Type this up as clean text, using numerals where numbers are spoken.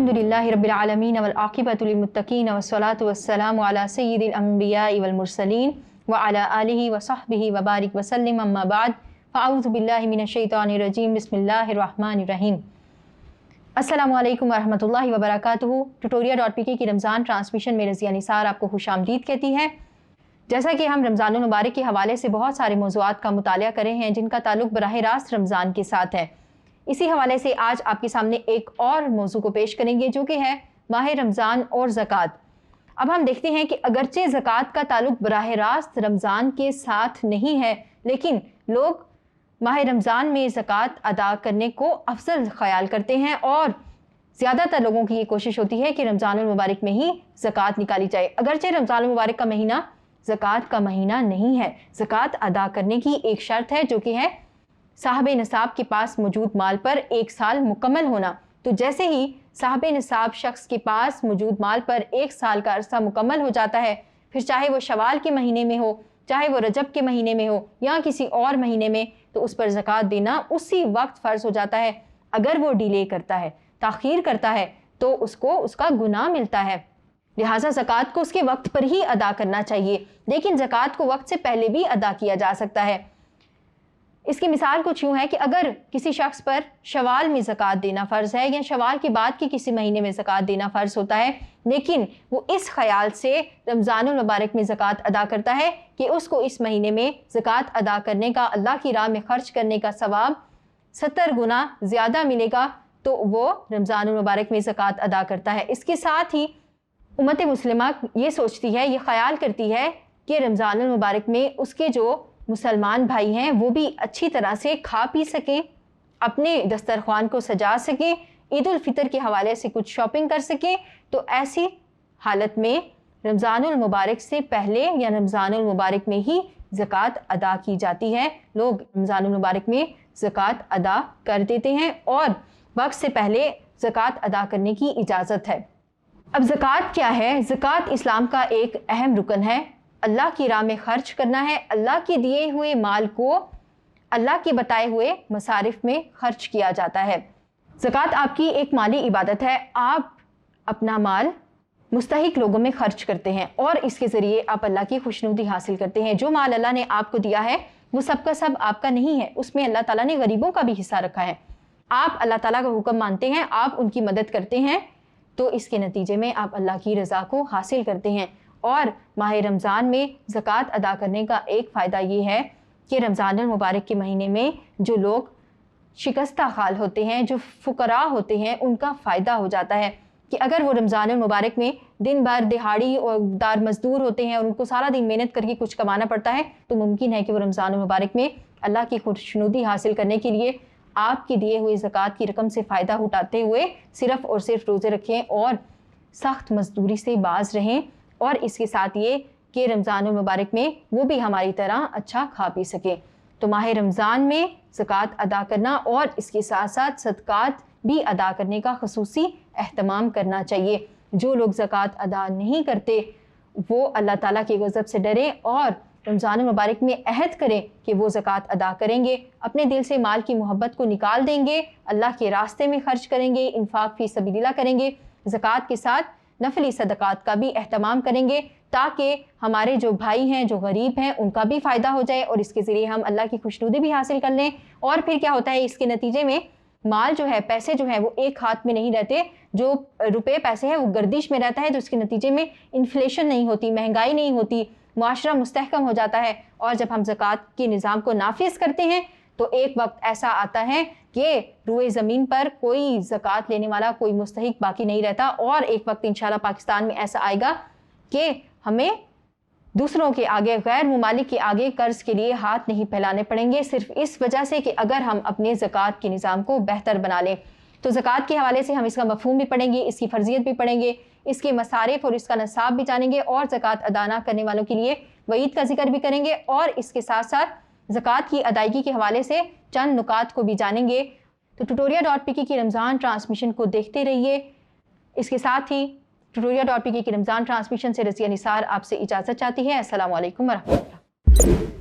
अल्हम्दुलिल्लाहि रब्बिल आलमीन वल आक़िबतु लिल मुत्तक़ीन वस्सलातु वस्सलामु अला सय्यिदिल अंबियाइ वल मुरसलीन व अला आलिहि व सहबिहि व बारिक व सल्लिम अम्मा बाद फ़अऊज़ु बिल्लाहि मिनश शैतानिर रजीम बिस्मिल्लाहिर रहमानिर रहीम। अस्सलामु अलैकुम व रहमतुल्लाहि व बरकातुहू। tutorial.pk की रमज़ान ट्रांसमिशन में रज़िया निसार आपको खुशामदीद कहती है। जैसा कि हम रमज़ानुल मुबारक के हवाले से बहुत सारे मौज़ूआत का मुतालिया करे हैं जिनका ताल्लुक़ बराह रास्त रमज़ान के साथ है, इसी हवाले से आज आपके सामने एक और मौजू को पेश करेंगे जो कि है माह रमज़ान और ज़कात। अब हम देखते हैं कि अगरचे ज़कात का ताल्लुक़ बराह रास्त रमज़ान के साथ नहीं है, लेकिन लोग माह रमज़ान में ज़कात अदा करने को अफजल ख्याल करते हैं और ज़्यादातर लोगों की ये कोशिश होती है कि रमज़ानुल मुबारक में ही ज़कात निकाली जाए। अगरचे रमज़ानुल मुबारक का महीना ज़कात का महीना नहीं है। ज़कात अदा करने की एक शर्त है जो कि है साहब निसाब के पास मौजूद माल पर 1 साल मुकम्मल होना। तो जैसे ही साहब निसाब शख्स के पास मौजूद माल पर 1 साल का अरसा मुकम्मल हो जाता है, फिर चाहे वो शवाल के महीने में हो, चाहे वो रजब के महीने में हो या किसी और महीने में, तो उस पर ज़कात देना उसी वक्त फ़र्ज़ हो जाता है। अगर वो डिले करता है, ताख़ीर करता है, तो उसको उसका गुनाह मिलता है। लिहाजा ज़कात को उसके वक्त पर ही अदा करना चाहिए, लेकिन ज़कात को वक्त से पहले भी अदा किया जा सकता है। इसकी मिसाल कुछ यूँ है कि अगर किसी शख्स पर शवाल में ज़कात देना फ़र्ज़ है या शवाल के बाद के किसी महीने में ज़कात देना फ़र्ज़ होता है, लेकिन वो इस ख़याल से रमज़ानुल मुबारक में ज़कात अदा करता है कि उसको इस महीने में ज़कात अदा करने का, अल्लाह की राह में ख़र्च करने का सवाब 70 गुना ज़्यादा मिलेगा, तो वो रमज़ानुल मुबारक में ज़कात अदा करता है। इसके साथ ही उम्मत मुस्लिमा ये सोचती है, ये ख़याल करती है कि रमज़ानुल मुबारक में उसके जो मुसलमान भाई हैं वो भी अच्छी तरह से खा पी सकें, अपने दस्तरख्वान को सजा सकें, ईद उल फितर के हवाले से कुछ शॉपिंग कर सकें। तो ऐसी हालत में रमज़ानुल मुबारक से पहले या रमज़ानुल मुबारक में ही ज़कात अदा की जाती है। लोग रमज़ानुल मुबारक में ज़कात अदा कर देते हैं और वक्त से पहले ज़कात अदा करने की इजाज़त है। अब ज़कात क्या है? ज़कात इस्लाम का एक अहम रुकन है। अल्लाह की राह में ख़र्च करना है। अल्लाह के दिए हुए माल को अल्लाह के बताए हुए मसारिफ में ख़र्च किया जाता है। ज़कात आपकी एक माली इबादत है। आप अपना माल मुस्तहिक लोगों में ख़र्च करते हैं और इसके ज़रिए आप अल्लाह की खुशनुदी हासिल करते हैं। जो माल अल्लाह ने आपको दिया है वो सब का सब आपका नहीं है, उसमें अल्लाह ताला ने गरीबों का भी हिस्सा रखा है। आप अल्लाह ताला का हुक्म मानते हैं, आप उनकी मदद करते हैं, तो इसके नतीजे में आप अल्लाह की रज़ा को हासिल करते हैं। और माह रमज़ान में ज़कात अदा करने का एक फ़ायदा ये है कि रमज़ानुल मुबारक के महीने में जो लोग शिकस्ता हाल होते हैं, जो फ़ुकरा होते हैं, उनका फ़ायदा हो जाता है कि अगर वो रमज़ानुल मुबारक में दिन भर दिहाड़ी और दार मज़दूर होते हैं और उनको सारा दिन मेहनत करके कुछ कमाना पड़ता है, तो मुमकिन है कि वो रमज़ानुल मुबारक में अल्लाह की खुशनुदी हासिल करने के लिए आपके दिए हुए ज़कात की रकम से फ़ायदा उठाते हुए सिर्फ़ और सिर्फ रोज़े रखें और सख्त मजदूरी से बाज रहें। और इसके साथ ये कि रमज़ानुल मुबारक में वो भी हमारी तरह अच्छा खा पी सके। तो माह रमज़ान में ज़कात अदा करना और इसके साथ साथ सदक़ात भी अदा करने का ख़ुसूसी एहतमाम करना चाहिए। जो लोग ज़कात अदा नहीं करते वो अल्लाह ताला के गज़ब से डरें और रमज़ानुल मुबारक में अहद करें कि वो ज़कात अदा करेंगे, अपने दिल से माल की मोहब्बत को निकाल देंगे, अल्लाह के रास्ते में ख़र्च करेंगे, इन्फ़ाक़ फ़ी सबीलिल्लाह करेंगे, ज़कात के साथ नफली सदक़ात का भी एहतमाम करेंगे ताकि हमारे जो भाई हैं, जो गरीब हैं, उनका भी फ़ायदा हो जाए और इसके ज़रिए हम अल्लाह की खुशनुदी भी हासिल कर लें। और फिर क्या होता है, इसके नतीजे में माल जो है, पैसे जो है वो एक हाथ में नहीं रहते, जो रुपए पैसे हैं वो गर्दिश में रहता है, तो इसके नतीजे में इन्फ्लेशन नहीं होती, महंगाई नहीं होती, मुआशरा मुस्तहकम हो जाता है। और जब हम ज़कात के निज़ाम को नाफिज करते हैं तो एक वक्त ऐसा आता है कि रुए ज़मीन पर कोई ज़कात लेने वाला, कोई मुस्तहिक बाकी नहीं रहता। और एक वक्त इंशाल्लाह पाकिस्तान में ऐसा आएगा कि हमें दूसरों के आगे, गैर मुमालिक के आगे कर्ज़ के लिए हाथ नहीं फैलाने पड़ेंगे, सिर्फ इस वजह से कि अगर हम अपने ज़कात के निज़ाम को बेहतर बना लें। तो ज़कात के हवाले से हम इसका मफ़हूम भी पढ़ेंगे, इसकी फ़र्जियत भी पढ़ेंगे, इसके मसारिफ़ और इसका नसाब भी जानेंगे और ज़कात अदा ना करने वालों के लिए वईद का जिक्र भी करेंगे और इसके साथ साथ ज़कात की अदायगी के हवाले से चंद नुकात को भी जानेंगे। तो tutorial.pk की रमज़ान ट्रांसमिशन को देखते रहिए। इसके साथ ही tutorial.pk की रमज़ान ट्रांसमिशन से रज़िया निसार आपसे इजाज़त चाहती है। अस्सलामु अलैकुम व रहमतुल्लाह।